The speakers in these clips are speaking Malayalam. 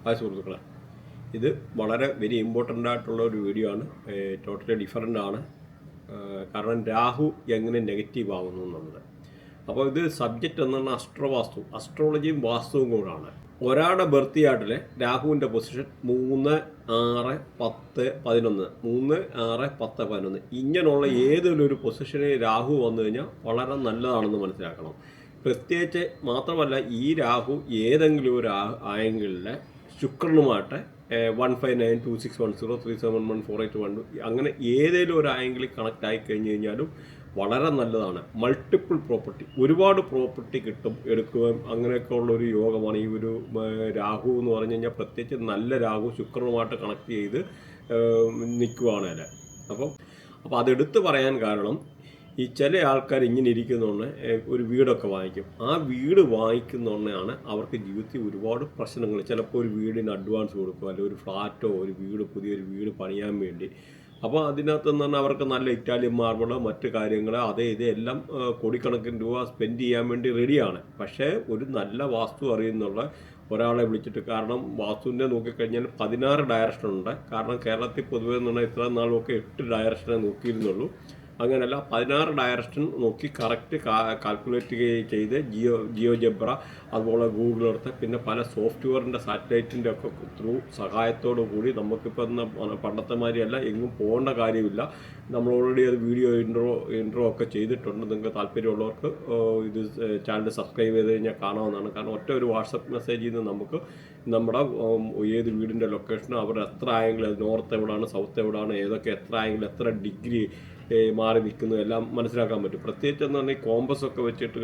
ഹായ് സുഹൃത്തുക്കളെ, ഇത് വളരെ വെരി ഇമ്പോർട്ടൻ്റ് ആയിട്ടുള്ള ഒരു വീഡിയോ ആണ്. ടോട്ടലി ഡിഫറൻ്റ് ആണ്. കാരണം രാഹു എങ്ങനെ നെഗറ്റീവ് ആകുന്നു എന്നുള്ളത്. അപ്പോൾ ഇത് സബ്ജക്റ്റ് എന്ന് പറഞ്ഞാൽ അസ്ട്രോളജിയും വാസ്തുവും കൂടാണ്. ഒരാളുടെ ബർത്ത് യാർഡിൽ രാഹുവിൻ്റെ പൊസിഷൻ 3, 6, 10, 11 3, 6, 10, 11 ഇങ്ങനെയുള്ള ഏതെങ്കിലും ഒരു പൊസിഷനിൽ രാഹു വന്നു കഴിഞ്ഞാൽ വളരെ നല്ലതാണെന്ന് മനസ്സിലാക്കണം. പ്രത്യേകിച്ച് മാത്രമല്ല, ഈ രാഹു ഏതെങ്കിലും ഒരു ആംഗിളിൽ ശുക്രനുമായിട്ട് 1592610371481 അങ്ങനെ ഏതെങ്കിലും ഒരു ആംഗിളിൽ കണക്റ്റ് ആയി കഴിഞ്ഞ് കഴിഞ്ഞാലും വളരെ നല്ലതാണ്. മൾട്ടിപ്പിൾ പ്രോപ്പർട്ടി, ഒരുപാട് പ്രോപ്പർട്ടി കിട്ടും, എടുക്കുകയും അങ്ങനെയൊക്കെ ഉള്ളൊരു യോഗമാണ് ഈ ഒരു രാഹു എന്ന് പറഞ്ഞു കഴിഞ്ഞാൽ. പ്രത്യേകിച്ച് നല്ല രാഹു ശുക്രനുമായിട്ട് കണക്ട് ചെയ്ത് നിൽക്കുകയാണ് അതിൽ. അപ്പോൾ അതെടുത്ത് പറയാൻ കാരണം, ഈ ചില ആൾക്കാർ ഇങ്ങനെ ഇരിക്കുന്നതുകൊണ്ട് ഒരു വീടൊക്കെ വാങ്ങിക്കും. ആ വീട് വാങ്ങിക്കുന്നതുകൊണ്ടാണ് അവർക്ക് ജീവിതത്തിൽ ഒരുപാട് പ്രശ്നങ്ങൾ. ചിലപ്പോൾ ഒരു വീടിന് അഡ്വാൻസ് കൊടുക്കും, അല്ലെങ്കിൽ ഒരു ഫ്ലാറ്റോ ഒരു വീട് പുതിയൊരു വീട് പണിയാൻ വേണ്ടി. അപ്പോൾ അതിനകത്ത് നിന്ന് പറഞ്ഞാൽ അവർക്ക് നല്ല ഇറ്റാലിയൻ മാർബിളോ മറ്റു കാര്യങ്ങൾ ഇതെല്ലാം കോടിക്കണക്കിന് രൂപ സ്പെൻഡ് ചെയ്യാൻ വേണ്ടി റെഡിയാണ്. പക്ഷേ ഒരു നല്ല വാസ്തു അറിയുന്നുള്ള ഒരാളെ വിളിച്ചിട്ട്, കാരണം വാസ്തുവിൻ്റെ നോക്കിക്കഴിഞ്ഞാൽ 16 ഡയറക്ഷനുണ്ട്. കാരണം കേരളത്തിൽ പൊതുവേ എന്ന് പറഞ്ഞാൽ ഇത്ര നാളൊക്കെ 8 ഡയറക്ഷനെ നോക്കിയിരുന്നുള്ളൂ. അങ്ങനെയല്ല, 16 ഡയറക്ഷൻ നോക്കി കറക്റ്റ് കാൽക്കുലേറ്റ് ചെയ്ത് ജിയോജെബ്ര, അതുപോലെ ഗൂഗിൾ എർത്ത്, പിന്നെ പല സോഫ്റ്റ്വെയറിൻ്റെ സാറ്റലൈറ്റിൻ്റെ ഒക്കെ ത്രൂ സഹായത്തോടു കൂടി നമുക്കിപ്പോൾ പണ്ടത്തെ മാതിരിയല്ല, എങ്ങും പോകേണ്ട കാര്യമില്ല. നമ്മൾ ഓൾറെഡി അത് വീഡിയോ ഇൻട്രോ ഒക്കെ ചെയ്തിട്ടുണ്ട്. നിങ്ങൾക്ക് താല്പര്യമുള്ളവർക്ക് ഇത് ചാനൽ സബ്സ്ക്രൈബ് ചെയ്ത് കഴിഞ്ഞാൽ കാണാവുന്നതാണ്. കാരണം ഒറ്റ ഒരു വാട്സപ്പ് മെസ്സേജിൽ നിന്ന് നമുക്ക് നമ്മുടെ ഏത് വീടിൻ്റെ ലൊക്കേഷനും അവർ എത്ര ആംഗിൾ, നോർത്ത് എവിടെയാണ്, സൗത്ത് എവിടെയാണ്, ഏതൊക്കെ എത്ര ആംഗിൾ, എത്ര ഡിഗ്രി മാറി നിൽക്കുന്നു എല്ലാം മനസ്സിലാക്കാൻ പറ്റും. പ്രത്യേകിച്ച് എന്ന് പറഞ്ഞാൽ കോമ്പസ് ഒക്കെ വെച്ചിട്ട്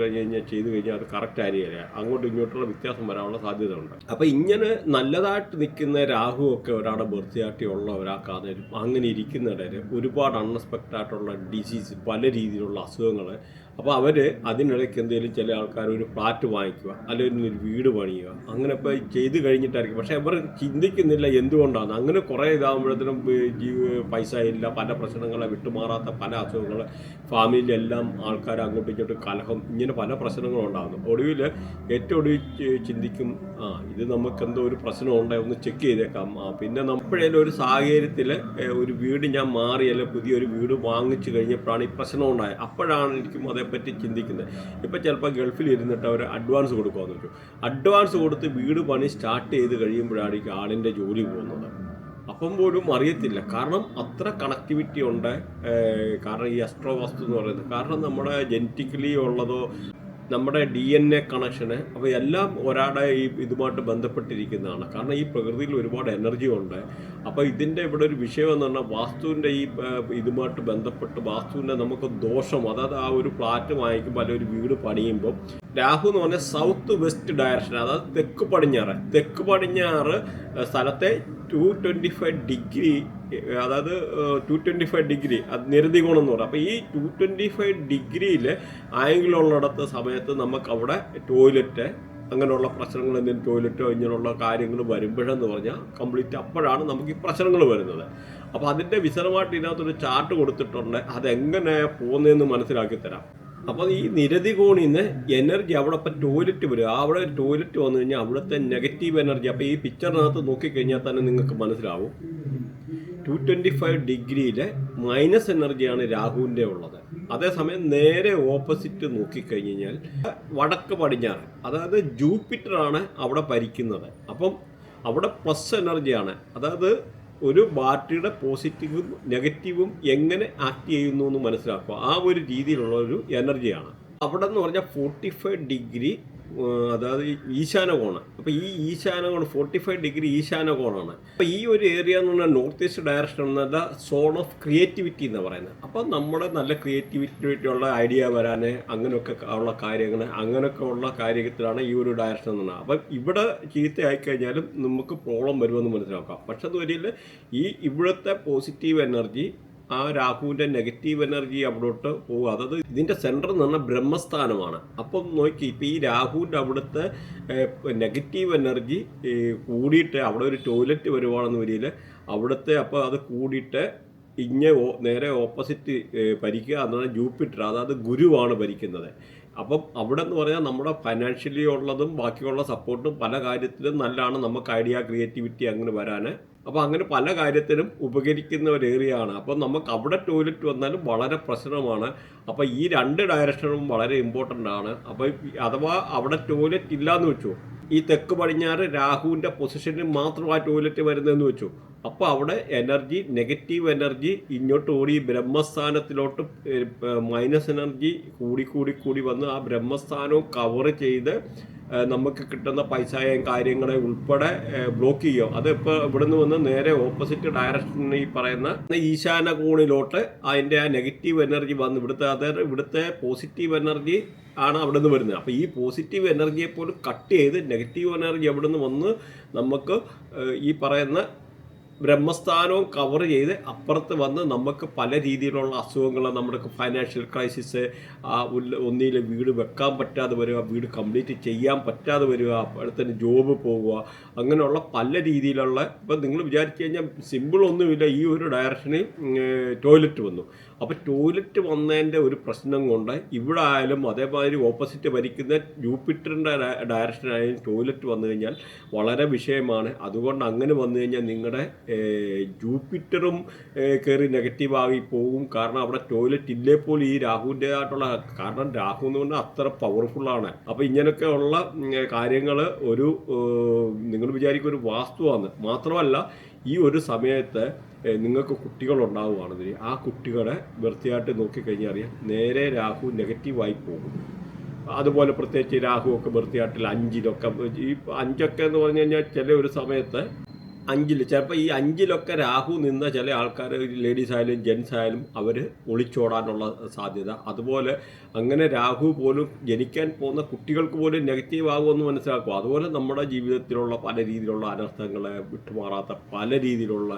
ചെയ്ത് കഴിഞ്ഞാൽ അത് കറക്റ്റ് ആയിരിക്കില്ല, അങ്ങോട്ടും ഇങ്ങോട്ടുള്ള വ്യത്യാസം വരാനുള്ള സാധ്യത ഉണ്ട്. അപ്പോൾ ഇങ്ങനെ നല്ലതായിട്ട് നിൽക്കുന്ന രാഹു ഒക്കെ ഒരാളുടെ ബർത്ത് ഉള്ള ഒരാൾക്കാണേലും അങ്ങനെ ഇരിക്കുന്നിടയിൽ ഒരുപാട് അൺഎക്സ്പെക്റ്റഡ് ആയിട്ടുള്ള ഡിസീസ്, പല രീതിയിലുള്ള അസുഖങ്ങൾ. അപ്പോൾ അവർ അതിനിടയ്ക്ക് എന്തെങ്കിലും ചില ആൾക്കാർ ഒരു ഫ്ലാറ്റ് വാങ്ങിക്കുക, അല്ലെങ്കിൽ ഒരു വീട് പണിയുക, അങ്ങനെ ഇപ്പോൾ ചെയ്ത് കഴിഞ്ഞിട്ടായിരിക്കും. പക്ഷേ അവർ ചിന്തിക്കുന്നില്ല എന്തുകൊണ്ടാണ് അങ്ങനെ. കുറേ ഇതാകുമ്പോഴത്തേനും പൈസ ഇല്ല, പല പ്രശ്നങ്ങളെ വിട്ടുമാറാത്ത പല അസുഖങ്ങൾ, ഫാമിലിയിലെല്ലാം ആൾക്കാർ അങ്ങോട്ടും ഇങ്ങോട്ടും കലഹം, ഇങ്ങനെ പല പ്രശ്നങ്ങളും ഉണ്ടാകുന്നു. ഒടുവിൽ ഏറ്റവും ഒടുവിൽ ചിന്തിക്കും, ഇത് നമുക്കെന്തോ ഒരു പ്രശ്നമുണ്ടേ, ഒന്ന് ചെക്ക് ചെയ്തേക്കാം. പിന്നെ നമ്മളേലും ഒരു സാഹചര്യത്തിൽ ഒരു വീട് ഞാൻ മാറിയല്ല, പുതിയൊരു വീട് വാങ്ങിച്ചു കഴിഞ്ഞപ്പോഴാണ് ഈ പ്രശ്നം ഉണ്ടായത്. അപ്പോഴാണ് എനിക്കും അതേപ്പറ്റി ചിന്തിക്കുന്നത്. ഇപ്പം ചിലപ്പോൾ ഗൾഫിൽ ഇരുന്നിട്ട് അവർ അഡ്വാൻസ് കൊടുക്കുമെന്ന് വെച്ചു. അഡ്വാൻസ് കൊടുത്ത് വീട് പണി സ്റ്റാർട്ട് ചെയ്ത് കഴിയുമ്പോഴായിരിക്കും ആളിൻ്റെ ജോലി പോകുന്നത്. അപ്പം പോലും അറിയത്തില്ല, കാരണം അത്ര കണക്ടിവിറ്റി ഉണ്ട്. കാരണം ഈ അസ്ട്രോ വാസ്തു എന്ന് പറയുന്നത്, കാരണം നമ്മുടെ ജനറ്റിക്കലി ഉള്ളതോ നമ്മുടെ DNA കണക്ഷന്, അപ്പോൾ എല്ലാം ഒരാളുടെ ഈ ഇതുമായിട്ട് ബന്ധപ്പെട്ടിരിക്കുന്നതാണ്. കാരണം ഈ പ്രകൃതിയിൽ ഒരുപാട് എനർജി ഉണ്ട്. അപ്പോൾ ഇതിൻ്റെ ഇവിടെ ഒരു വിഷയം എന്ന് പറഞ്ഞാൽ, വാസ്തുവിൻ്റെ ഈ ഇതുമായിട്ട് ബന്ധപ്പെട്ട് വാസ്തുവിൻ്റെ നമുക്ക് ദോഷം, അതായത് ആ ഒരു ഫ്ലാറ്റ് വാങ്ങിക്കുമ്പോൾ അല്ലെങ്കിൽ ഒരു വീട് പണിയുമ്പോൾ രാഹു എന്ന് പറഞ്ഞാൽ സൗത്ത് വെസ്റ്റ് ഡയറക്ഷൻ, അതായത് തെക്ക് പടിഞ്ഞാറ് സ്ഥലത്തെ 225 ഡിഗ്രി, അതായത് 225 ഡിഗ്രി അത് നിരതി കോണം എന്ന് പറയും. അപ്പോൾ ഈ 225 ഡിഗ്രിയിൽ ആംഗിളുള്ളിടത്ത സമയത്ത് നമുക്ക് അവിടെ ടോയ്ലറ്റ്, അങ്ങനെയുള്ള പ്രശ്നങ്ങൾ, എന്തെങ്കിലും ടോയ്ലറ്റോ ഇങ്ങനെയുള്ള കാര്യങ്ങൾ വരുമ്പോഴെന്ന് പറഞ്ഞാൽ കംപ്ലീറ്റ് അപ്പോഴാണ് നമുക്ക് ഈ പ്രശ്നങ്ങൾ വരുന്നത്. അപ്പോൾ അതിൻ്റെ വിശദമായിട്ട് ഇതിനകത്തൊരു ചാർട്ട് കൊടുത്തിട്ടുണ്ട്, അതെങ്ങനെ പോകുന്നതെന്ന് മനസ്സിലാക്കി തരാം. അപ്പോൾ ഈ നിരതി കോണിൽ നിന്ന് എനർജി അവിടെ ഇപ്പം ടോയ്ലറ്റ് വരും, അവിടെ ടോയ്ലറ്റ് വന്നു കഴിഞ്ഞാൽ അവിടുത്തെ നെഗറ്റീവ് എനർജി, അപ്പോൾ ഈ പിക്ചറിനകത്ത് നോക്കിക്കഴിഞ്ഞാൽ തന്നെ നിങ്ങൾക്ക് മനസ്സിലാവും 225 ഡിഗ്രിയിലെ മൈനസ് എനർജിയാണ് രാഹുവിൻ്റെ ഉള്ളത്. അതേസമയം നേരെ ഓപ്പോസിറ്റ് നോക്കിക്കഴിഞ്ഞ് കഴിഞ്ഞാൽ വടക്ക് പടിഞ്ഞാറ്, അതായത് ജൂപ്പിറ്ററാണ് അവിടെ ഭരിക്കുന്നത്. അപ്പം അവിടെ പ്ലസ് എനർജിയാണ്, അതായത് ഒരു ബാറ്ററിയുടെ പോസിറ്റീവും നെഗറ്റീവും എങ്ങനെ ആക്ട് ചെയ്യുന്നു എന്ന് മനസ്സിലാക്കുക. ആ ഒരു രീതിയിലുള്ള ഒരു എനർജിയാണ് അവിടെ എന്ന് പറഞ്ഞാൽ 45 ഡിഗ്രി, അതായത് ഈശാന കോണ്. അപ്പോൾ ഈ ഈശാന കോണ് 45 ഡിഗ്രി ഈശാന കോണാണ്. അപ്പോൾ ഈ ഒരു ഏരിയ എന്ന് പറഞ്ഞാൽ നോർത്ത് ഈസ്റ്റ് ഡയറക്ഷൻ എന്നല്ല, സോൺ ഓഫ് ക്രിയേറ്റിവിറ്റി എന്ന് പറയുന്നത്. അപ്പോൾ നമ്മുടെ നല്ല ക്രിയേറ്റിവിറ്റി ഉള്ള ഐഡിയ വരാൻ, അങ്ങനെയൊക്കെ ഉള്ള കാര്യങ്ങൾ, അങ്ങനെയൊക്കെ ഉള്ള കാര്യത്തിലാണ് ഈ ഒരു ഡയറക്ഷൻ എന്ന് പറഞ്ഞാൽ. അപ്പം ഇവിടെ ചീത്തയായിക്കഴിഞ്ഞാലും നമുക്ക് പ്രോബ്ലം വരുമെന്ന് മനസ്സിലാക്കാം. പക്ഷെ അതുവരിയിൽ ഈ ഇവിടുത്തെ പോസിറ്റീവ് എനർജി ആ രാഹുവിൻ്റെ നെഗറ്റീവ് എനർജി അവിടോട്ട് പോകുക. അതായത് ഇതിൻ്റെ സെൻറ്റർ എന്ന് പറഞ്ഞാൽ ബ്രഹ്മസ്ഥാനമാണ്. അപ്പം നോക്കി, ഇപ്പം ഈ രാഹുവിൻ്റെ അവിടുത്തെ നെഗറ്റീവ് എനർജി കൂടിയിട്ട് അവിടെ ഒരു ടോയ്ലറ്റ് വരുവാണെന്ന് വരിയിൽ അവിടുത്തെ, അപ്പോൾ അത് കൂടിയിട്ട് നേരെ ഓപ്പോസിറ്റ് ഭരിക്കുക എന്നാണ് ജൂപ്പിറ്റർ, അതായത് ഗുരുവാണ് ഭരിക്കുന്നത്. അപ്പം അവിടെ എന്ന് പറഞ്ഞാൽ നമ്മുടെ ഫൈനാൻഷ്യലി ഉള്ളതും ബാക്കിയുള്ള സപ്പോർട്ടും പല കാര്യത്തിലും നല്ലതാണ്, നമുക്ക് ഐഡിയ ക്രിയേറ്റിവിറ്റി അങ്ങനെ വരാൻ. അപ്പോൾ അങ്ങനെ പല കാര്യത്തിനും ഉപകരിക്കുന്ന ഒരു ഏരിയ ആണ്. അപ്പോൾ നമുക്ക് അവിടെ ടോയ്ലറ്റ് വന്നാലും വളരെ പ്രശ്നമാണ്. അപ്പോൾ ഈ രണ്ട് ഡയറക്ഷനും വളരെ ഇമ്പോർട്ടൻ്റ് ആണ്. അപ്പോൾ അഥവാ അവിടെ ടോയ്ലറ്റ് ഇല്ലയെന്ന് വെച്ചു, ഈ തെക്ക് പടിഞ്ഞാറ് രാഹുവിൻ്റെ പൊസിഷനിൽ മാത്രം ആ ടോയ്ലറ്റ് വരുന്നതെന്ന് വെച്ചു, അപ്പോൾ അവിടെ എനർജി, നെഗറ്റീവ് എനർജി ഇങ്ങോട്ട് ഓടി ബ്രഹ്മസ്ഥാനത്തിലോട്ട് മൈനസ് എനർജി കൂടി വന്ന് ആ ബ്രഹ്മസ്ഥാനവും കവർ ചെയ്ത് നമുക്ക് കിട്ടുന്ന പൈസയും കാര്യങ്ങളെ ഉൾപ്പെടെ ബ്ലോക്ക് ചെയ്യും. അത് ഇപ്പോൾ ഇവിടെ നിന്ന് വന്ന് നേരെ ഓപ്പോസിറ്റ് ഡയറക്ഷനിൽ ഈ പറയുന്ന ഈശാന കോണിലോട്ട് അതിൻ്റെ ആ നെഗറ്റീവ് എനർജി വന്ന് ഇവിടുത്തെ പോസിറ്റീവ് എനർജി ആണ് അവിടെ നിന്ന് വരുന്നത്. അപ്പോൾ ഈ പോസിറ്റീവ് എനർജിയെ പോലും കട്ട് ചെയ്ത് നെഗറ്റീവ് എനർജി അവിടെ നിന്ന് വന്ന് നമുക്ക് ഈ പറയുന്ന ബ്രഹ്മസ്ഥാനവും കവർ ചെയ്ത് അപ്പുറത്ത് വന്ന് നമുക്ക് പല രീതിയിലുള്ള അസുഖങ്ങൾ, നമ്മുടെ ഫൈനാൻഷ്യൽ ക്രൈസിസ്, ഒന്നിൽ വീട് വെക്കാൻ പറ്റാതെ വരിക, വീട് കംപ്ലീറ്റ് ചെയ്യാൻ പറ്റാതെ വരിക, അടുത്തന്നെ ജോബ് പോകുക, അങ്ങനെയുള്ള പല രീതിയിലുള്ള. ഇപ്പം നിങ്ങൾ വിചാരിച്ചു കഴിഞ്ഞാൽ സിമ്പിളൊന്നുമില്ല, ഈ ഒരു ഡയറക്ഷനിൽ ടോയ്ലറ്റ് വന്നു. അപ്പോൾ ടോയ്ലറ്റ് വന്നതിൻ്റെ ഒരു പ്രശ്നം കൊണ്ട് ഇവിടെ ആയാലും അതേമാതിരി ഓപ്പോസിറ്റ് ഭരിക്കുന്ന ജൂപ്പിറ്ററിൻ്റെ ഡയറക്ഷനായാലും ടോയ്ലറ്റ് വന്നു കഴിഞ്ഞാൽ വളരെ വിഷയമാണ്. അതുകൊണ്ട് അങ്ങനെ വന്നു കഴിഞ്ഞാൽ നിങ്ങളുടെ ജൂപ്പിറ്ററും കയറി നെഗറ്റീവായി പോകും. കാരണം അവിടെ ടോയ്ലറ്റ് ഇല്ലേ പോലും ഈ രാഹുവിൻ്റെതായിട്ടുള്ള, കാരണം രാഹു എന്ന് പറഞ്ഞാൽ അത്ര പവർഫുള്ളാണ്. അപ്പോൾ ഇങ്ങനെയൊക്കെ ഉള്ള കാര്യങ്ങൾ ഒരു നിങ്ങൾ വിചാരിക്കും ഒരു വാസ്തുവാണ്. മാത്രമല്ല ഈ ഒരു സമയത്ത് നിങ്ങൾക്ക് കുട്ടികളുണ്ടാവുകയാണെന്ന്, ആ കുട്ടികളെ വൃത്തിയായിട്ട് നോക്കിക്കഴിഞ്ഞാൽ അറിയാം നേരെ രാഹു നെഗറ്റീവായി പോകും. അതുപോലെ പ്രത്യേകിച്ച് രാഹുവൊക്കെ വൃത്തിയായിട്ടില്ല 5-ലൊക്കെ, ഈ 5ഒക്കെ എന്ന് പറഞ്ഞു കഴിഞ്ഞാൽ ചില ഒരു സമയത്ത് 5-ൽ ചിലപ്പോൾ ഈ 5-ലൊക്കെ രാഹു നിന്ന ചില ആൾക്കാർ, ലേഡീസ് ആയാലും ജെൻസ് ആയാലും അവർ ഒളിച്ചോടാനുള്ള സാധ്യത. അതുപോലെ അങ്ങനെ രാഹു പോലും ജനിക്കാൻ പോകുന്ന കുട്ടികൾക്ക് പോലും നെഗറ്റീവ് ആകുമെന്ന് മനസ്സിലാക്കുക. അതുപോലെ നമ്മുടെ ജീവിതത്തിലുള്ള പല രീതിയിലുള്ള അനർത്ഥങ്ങളെ വിട്ടുമാറാത്ത പല രീതിയിലുള്ള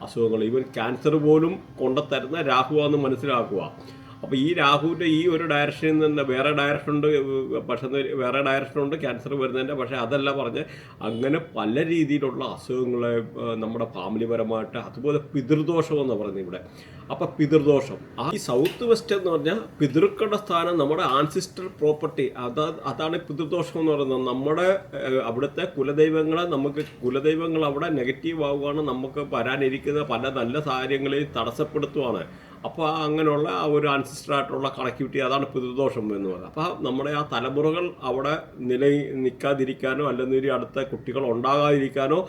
അസുഖങ്ങൾ, ഈവൻ ക്യാൻസർ പോലും കൊണ്ടുതരുന്ന രാഹുവാണെന്ന് മനസ്സിലാക്കുക. അപ്പോൾ ഈ രാഹുവിൻ്റെ ഈ ഒരു ഡയറക്ഷനിൽ നിന്ന് വേറെ ഡയറക്ഷനുണ്ട്, പക്ഷേ വേറെ ഡയറക്ഷനുണ്ട് ക്യാൻസർ വരുന്നതിൻ്റെ. പക്ഷേ അതല്ല പറഞ്ഞ് അങ്ങനെ പല രീതിയിലുള്ള അസുഖങ്ങളെ നമ്മുടെ ഫാമിലിപരമായിട്ട്, അതുപോലെ പിതൃദോഷം എന്ന് പറയുന്നത് ഇവിടെ. അപ്പോൾ പിതൃദോഷം, ഈ സൗത്ത് വെസ്റ്റ് എന്ന് പറഞ്ഞാൽ പിതൃക്കളുടെ സ്ഥാനം, നമ്മുടെ ആൻസിസ്റ്റർ പ്രോപ്പർട്ടി, അതാണ് പിതൃദോഷം എന്ന് പറയുന്നത്. നമ്മുടെ അവിടുത്തെ കുലദൈവങ്ങളെ കുലദൈവങ്ങൾ അവിടെ നെഗറ്റീവ് ആവുകയാണ്, നമുക്ക് വരാനിരിക്കുന്ന പല നല്ല കാര്യങ്ങളെയും തടസ്സപ്പെടുത്തുകയാണ്. അപ്പോൾ അങ്ങനെയുള്ള ആ ഒരു ആൻസിസ്റ്ററായിട്ടുള്ള കണക്ടിവിറ്റി, അതാണ് പിതൃദോഷം എന്ന് പറയുന്നത്. അപ്പോൾ നമ്മുടെ ആ തലമുറകൾ അവിടെ നിൽക്കാതിരിക്കാനോ അല്ലെങ്കിൽ അടുത്ത കുട്ടികൾ ഉണ്ടാകാതിരിക്കാനോ,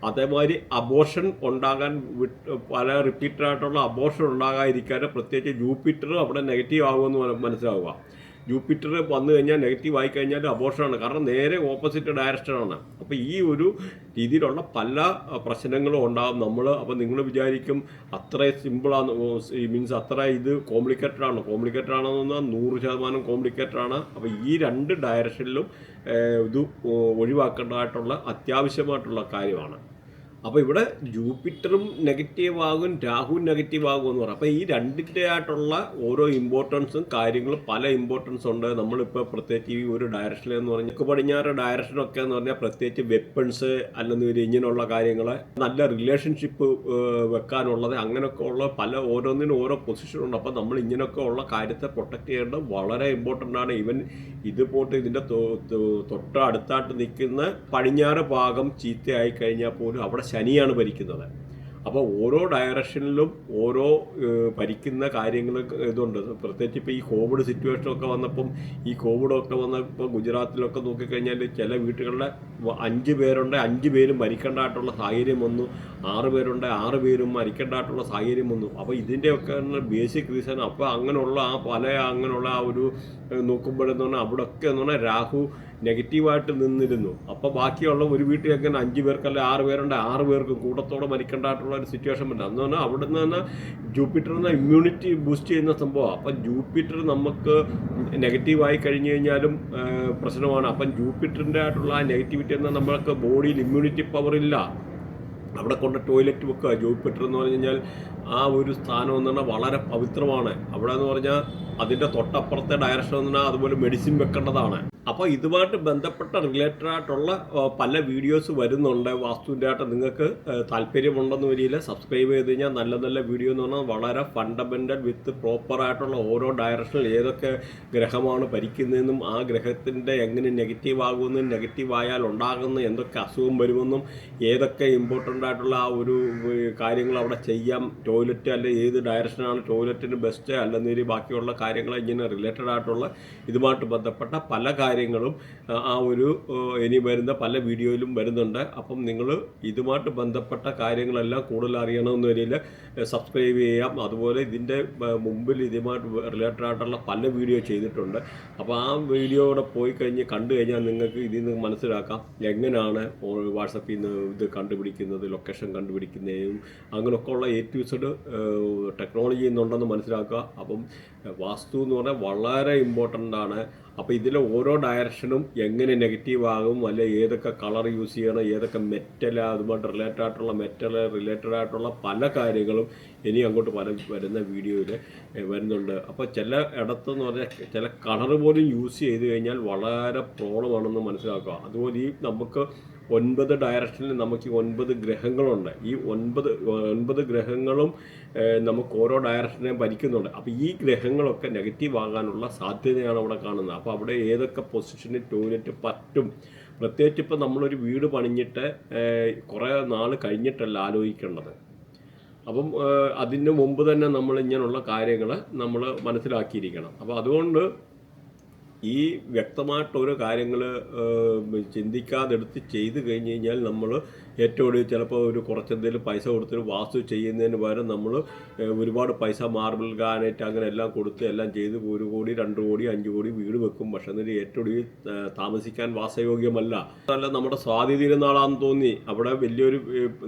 അതേമാതിരി അബോർഷൻ ഉണ്ടാകാൻ പല റിപ്പീറ്റഡായിട്ടുള്ള അബോർഷൻ ഉണ്ടാകാതിരിക്കാനോ പ്രത്യേകിച്ച് ജൂപ്പിറ്റർ അവിടെ നെഗറ്റീവ് ആകുമെന്ന് മനസ്സിലാവുക. ജൂപ്പിറ്റർ വന്നു കഴിഞ്ഞാൽ നെഗറ്റീവ് ആയി കഴിഞ്ഞാൽ അബോർഷനാണ്, കാരണം നേരെ ഓപ്പോസിറ്റ് ഡയറക്ഷനാണ്. അപ്പോൾ ഈ ഒരു രീതിയിലുള്ള പല പ്രശ്നങ്ങളും ഉണ്ടാകും അപ്പോൾ നിങ്ങൾ വിചാരിക്കും അത്ര സിമ്പിളാണ്, മീൻസ് അത്ര ഇത് കോംപ്ലിക്കേറ്റഡ് ആണെന്ന് 100% കോംപ്ലിക്കേറ്റഡ് ആണ്. അപ്പോൾ ഈ രണ്ട് ഡയറക്ഷനിലും ഇത് ഒഴിവാക്കേണ്ടതായിട്ടുള്ള അത്യാവശ്യമായിട്ടുള്ള കാര്യമാണ്. അപ്പോൾ ഇവിടെ ജൂപ്പിറ്ററും നെഗറ്റീവ് ആകും, രാഹുവും നെഗറ്റീവ് ആകും എന്ന് പറയാം. അപ്പോൾ ഈ രണ്ടിൻ്റെ ആയിട്ടുള്ള ഓരോ ഇമ്പോർട്ടൻസും കാര്യങ്ങളും പല ഇമ്പോർട്ടൻസ് ഉണ്ട്. നമ്മളിപ്പോൾ പ്രത്യേകിച്ച് ഈ ഒരു ഡയറക്ഷനിൽ എന്ന് പറഞ്ഞാൽ തെക്ക് പടിഞ്ഞാറ് ഡയറക്ഷനൊക്കെ എന്ന് പറഞ്ഞാൽ പ്രത്യേകിച്ച് വെപ്പൺസ് അല്ലെങ്കിൽ ഇങ്ങനെയുള്ള കാര്യങ്ങൾ, നല്ല റിലേഷൻഷിപ്പ് വെക്കാനുള്ളത്, അങ്ങനെയൊക്കെ ഉള്ള പല ഓരോന്നിനും ഓരോ പൊസിഷനുണ്ട്. അപ്പോൾ നമ്മൾ ഇങ്ങനെയൊക്കെ ഉള്ള കാര്യത്തെ പ്രൊട്ടക്ട് ചെയ്യേണ്ടത് വളരെ ഇമ്പോർട്ടൻ്റ് ആണ്. ഈവൻ ഇത് പോട്ട് ഇതിൻ്റെ തൊട്ട് അടുത്തായിട്ട് നിൽക്കുന്ന പടിഞ്ഞാറ് ഭാഗം ചീത്തയായി കഴിഞ്ഞാൽ പോലും അവിടെ ശനിയാണ് ഭരിക്കുന്നത്. അപ്പോൾ ഓരോ ഡയറക്ഷനിലും ഓരോ ഭരിക്കുന്ന കാര്യങ്ങൾ ഇതുണ്ട്. പ്രത്യേകിച്ച് ഇപ്പോൾ ഈ കോവിഡ് സിറ്റുവേഷനൊക്കെ വന്നപ്പം, ഈ കോവിഡൊക്കെ വന്നപ്പോൾ ഗുജറാത്തിലൊക്കെ നോക്കിക്കഴിഞ്ഞാൽ ചില വീട്ടുകളിലെ 5 പേരുണ്ട്, 5 പേരും മരിക്കേണ്ടതായിട്ടുള്ള സാഹചര്യം വന്നു. 6 പേരുണ്ട്, 6 പേരും മരിക്കേണ്ടതായിട്ടുള്ള സാഹചര്യം വന്നു. അപ്പോൾ ഇതിൻ്റെയൊക്കെ ബേസിക് റീസൺ. അപ്പോൾ അങ്ങനെയുള്ള അങ്ങനെയുള്ള ആ ഒരു നോക്കുമ്പോഴെന്ന് പറഞ്ഞാൽ അവിടെയൊക്കെ എന്ന് പറഞ്ഞാൽ രാഹു നെഗറ്റീവായിട്ട് നിന്നിരുന്നു. അപ്പോൾ ബാക്കിയുള്ള ഒരു വീട്ടിൽ എങ്ങനെ 5 പേർക്കല്ല 6 പേരുണ്ട്, 6 പേർക്ക് കൂട്ടത്തോടെ മരിക്കേണ്ടതായിട്ടുള്ള ഒരു സിറ്റുവേഷൻ പറ്റും. അന്ന് പറഞ്ഞാൽ അവിടെ നിന്ന് തന്നെ ജൂപ്പിറ്ററിന് ഇമ്മ്യൂണിറ്റി ബൂസ്റ്റ് ചെയ്യുന്ന സംഭവമാണ്. അപ്പം ജൂപ്പിറ്റർ നമുക്ക് നെഗറ്റീവായി കഴിഞ്ഞ് കഴിഞ്ഞാലും പ്രശ്നമാണ്. അപ്പം ജൂപ്പിറ്ററിൻ്റെ ആയിട്ടുള്ള ആ നെഗറ്റിവിറ്റി എന്നാൽ നമ്മൾക്ക് ബോഡിയിൽ ഇമ്മ്യൂണിറ്റി പവർ ഇല്ല. അവിടെ കൊണ്ട് ടോയ്ലറ്റ് വെക്കുക. ജൂപ്പിറ്റർ എന്ന് പറഞ്ഞു കഴിഞ്ഞാൽ ആ ഒരു സ്ഥാനം എന്ന് പറഞ്ഞാൽ വളരെ പവിത്രമാണ്. അവിടെ എന്ന് പറഞ്ഞാൽ അതിൻ്റെ തൊട്ടപ്പുറത്തെ ഡയറക്ഷൻ എന്ന് പറഞ്ഞാൽ അതുപോലെ മെഡിസിൻ വെക്കേണ്ടതാണ്. അപ്പോൾ ഇതുമായിട്ട് ബന്ധപ്പെട്ട റിലേറ്റഡ് ആയിട്ടുള്ള പല വീഡിയോസ് വരുന്നുണ്ട്. വാസ്തുവിൻ്റെ ആയിട്ട് നിങ്ങൾക്ക് താല്പര്യമുണ്ടെന്ന് വരില്ല, സബ്സ്ക്രൈബ് ചെയ്ത് കഴിഞ്ഞാൽ നല്ല നല്ല വീഡിയോ എന്ന് പറഞ്ഞാൽ വളരെ ഫണ്ടമെൻ്റൽ വിത്ത് പ്രോപ്പറായിട്ടുള്ള ഓരോ ഡയറക്ഷനിൽ ഏതൊക്കെ ഗ്രഹമാണ് ഭരിക്കുന്നതെന്നും ആ ഗ്രഹത്തിൻ്റെ എങ്ങനെ നെഗറ്റീവ് ആകുമെന്നും നെഗറ്റീവ് ആയാൽ ഉണ്ടാകുന്ന എന്തൊക്കെ അസുഖം വരുമെന്നും ഏതൊക്കെ ഇമ്പോർട്ടൻ്റ് ആയിട്ടുള്ള ആ ഒരു കാര്യങ്ങൾ അവിടെ ചെയ്യാം, ടോയ്ലറ്റ് അല്ലെ ഏത് ഡയറക്ഷനാണ് ടോയ്ലറ്റിന് ബെസ്റ്റ് അല്ലെന്നൊരു ബാക്കിയുള്ള കാര്യങ്ങൾ ഇങ്ങനെ റിലേറ്റഡ് ആയിട്ടുള്ള ഇതുമായിട്ട് ബന്ധപ്പെട്ട പല കാര്യങ്ങളും ആ ഒരു ഇനി വരുന്ന പല വീഡിയോയിലും വരുന്നുണ്ട്. അപ്പം നിങ്ങൾ ഇതുമായിട്ട് ബന്ധപ്പെട്ട കാര്യങ്ങളെല്ലാം കൂടുതൽ അറിയണമെന്ന് വരില്ല, സബ്സ്ക്രൈബ് ചെയ്യാം. അതുപോലെ ഇതിൻ്റെ മുമ്പിൽ ഇതുമായിട്ട് റിലേറ്റഡ് ആയിട്ടുള്ള പല വീഡിയോ ചെയ്തിട്ടുണ്ട്. അപ്പോൾ ആ വീഡിയോയുടെ പോയി കണ്ടു കഴിഞ്ഞാൽ നിങ്ങൾക്ക് ഇതിൽ നിന്ന് മനസ്സിലാക്കാം എങ്ങനെയാണ് വാട്സപ്പിൽ നിന്ന് ഇത് കണ്ടുപിടിക്കുന്നത്, ലൊക്കേഷൻ കണ്ടുപിടിക്കുന്നതും അങ്ങനെയൊക്കെ ഉള്ള A to Z ടെക്നോളജി എന്നുണ്ടെന്ന് മനസ്സിലാക്കുക. അപ്പം വാസ്തു എന്ന് പറഞ്ഞാൽ വളരെ ഇമ്പോർട്ടൻ്റ് ആണ്. അപ്പോൾ ഇതിലെ ഓരോ ഡയറക്ഷനും എങ്ങനെ നെഗറ്റീവ് ആകും, അല്ലെ ഏതൊക്കെ കളർ യൂസ് ചെയ്യണം, ഏതൊക്കെ മെറ്റൽ അതുമായിട്ട് റിലേറ്റഡ് ആയിട്ടുള്ള പല കാര്യങ്ങളും ഇനി അങ്ങോട്ട് വരുന്ന വീഡിയോയിൽ വരുന്നുണ്ട്. അപ്പോൾ ചില ഇടത്തെന്ന് പറഞ്ഞാൽ ചില കളർ പോലും യൂസ് ചെയ്ത് കഴിഞ്ഞാൽ വളരെ പ്രോബ്ലമാണെന്ന് മനസ്സിലാക്കുക. അതുപോലെ ഈ നമുക്ക് 9 ഡയറക്ഷനിൽ നമുക്ക് 9 ഗ്രഹങ്ങളുണ്ട്. ഈ 9 ഗ്രഹങ്ങളും നമുക്ക് ഓരോ ഡയറക്ഷനെയും ഭരിക്കുന്നുണ്ട്. അപ്പോൾ ഈ ഗ്രഹങ്ങളൊക്കെ നെഗറ്റീവ് ആകാനുള്ള സാധ്യതയാണ് അവിടെ കാണുന്നത്. അപ്പോൾ അവിടെ ഏതൊക്കെ പൊസിഷനിൽ ടോയ്ലറ്റ് പറ്റും, പ്രത്യേകിച്ച് ഇപ്പോൾ നമ്മളൊരു വീട് പണിഞ്ഞിട്ട് കുറേ നാൾ കഴിഞ്ഞിട്ടല്ല ആലോചിക്കേണ്ടത്. അപ്പം അതിന് മുമ്പ് തന്നെ നമ്മൾ ഇങ്ങനെയുള്ള കാര്യങ്ങൾ നമ്മൾ മനസ്സിലാക്കിയിരിക്കണം. അപ്പോൾ അതുകൊണ്ട് ഈ വ്യക്തമായിട്ടോരോ കാര്യങ്ങൾ ചിന്തിക്കാതെടുത്ത് ചെയ്ത് കഴിഞ്ഞ് കഴിഞ്ഞാൽ നമ്മൾ ഏറ്റവും കൂടുതൽ ചിലപ്പോൾ ഒരു കുറച്ചെന്തെങ്കിലും പൈസ കൊടുത്തൊരു വാസ്തു ചെയ്യുന്നതിന് പകരം നമ്മൾ ഒരുപാട് പൈസ മാർബിൾ ഗ്രാനൈറ്റ് അങ്ങനെ എല്ലാം കൊടുത്ത് എല്ലാം ചെയ്ത് 1 കോടി 2 കോടി 5 കോടി വീട് വെക്കും. പക്ഷെ എന്നിട്ട് ഏറ്റവും കൂടുതൽ താമസിക്കാൻ വാസയോഗ്യമല്ല. അല്ല നമ്മുടെ സ്വാതി തിരുനാളാന്ന് തോന്നി അവിടെ വലിയൊരു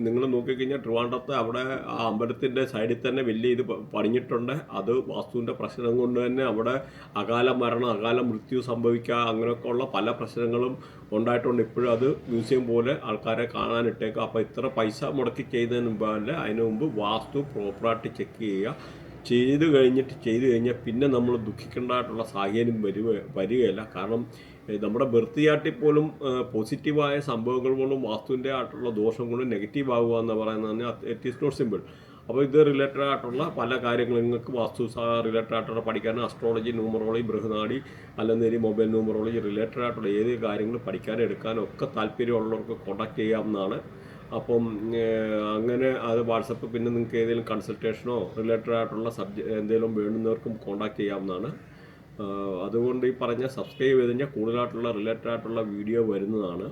നിങ്ങൾ നോക്കിക്കഴിഞ്ഞാൽ ട്രിവാൻഡ്രത്ത് അവിടെ ആ അമ്പലത്തിൻ്റെ സൈഡിൽ തന്നെ വലിയ ഇത് പണിഞ്ഞിട്ടുണ്ട്. അത് വാസ്തുവിൻ്റെ പ്രശ്നം കൊണ്ട് തന്നെ അവിടെ അകാല മരണം, അകാല മൃത്യു സംഭവിക്കുക അങ്ങനെയൊക്കെ ഉള്ള പല പ്രശ്നങ്ങളും ഉണ്ടായിട്ടുണ്ട്. ഇപ്പോഴും അത് മ്യൂസിയം പോലെ ആൾക്കാരെ കാണാനിട്ടേക്കും. അപ്പോൾ ഇത്ര പൈസ മുടക്കി ചെയ്യുന്നതിന് മുമ്പല്ല, അതിന് മുമ്പ് വാസ്തു പ്രോപ്പറായിട്ട് ചെക്ക് ചെയ്യുക. ചെയ്ത് കഴിഞ്ഞാൽ പിന്നെ നമ്മൾ ദുഃഖിക്കേണ്ടതായിട്ടുള്ള സാഹചര്യം വരികയില്ല. കാരണം നമ്മുടെ ബർത്ത് പോലും പോസിറ്റീവായ സംഭവങ്ങൾ കൊണ്ടും വാസ്തുവിൻ്റെ ആയിട്ടുള്ള ദോഷം കൊണ്ടും നെഗറ്റീവ് ആകുക എന്ന് പറയുന്നത് ഇറ്റ് ഈസ് നോട്ട് സിമ്പിൾ. അപ്പോൾ ഇത് റിലേറ്റഡ് ആയിട്ടുള്ള പല കാര്യങ്ങളും നിങ്ങൾക്ക് വാസ്തു റിലേറ്റഡ് ആയിട്ടുള്ള പഠിക്കാൻ അസ്ട്രോളജി, ന്യൂമറോളജി, ബൃഹനാടി അല്ലെന്നേരി മൊബൈൽ ന്യൂമറോളജി റിലേറ്റഡ് ആയിട്ടുള്ള ഏത് കാര്യങ്ങൾ പഠിക്കാനും എടുക്കാനും ഒക്കെ താല്പര്യമുള്ളവർക്ക് കോൺടാക്ട് ചെയ്യാവുന്നതാണ്. അപ്പം അങ്ങനെ അത് വാട്സപ്പ് പിന്നെ നിങ്ങൾക്ക് ഏതെങ്കിലും കൺസൾട്ടേഷനോ റിലേറ്റഡ് ആയിട്ടുള്ള എന്തെങ്കിലും വേണ്ടുന്നവർക്കും കോൺടാക്ട് ചെയ്യാവുന്നതാണ്. അതുകൊണ്ട് ഈ പറഞ്ഞ സബ്സ്ക്രൈബ് ചെയ്ത് കഴിഞ്ഞാൽ കൂടുതലായിട്ടുള്ള റിലേറ്റഡ് ആയിട്ടുള്ള വീഡിയോ വരുന്നതാണ്.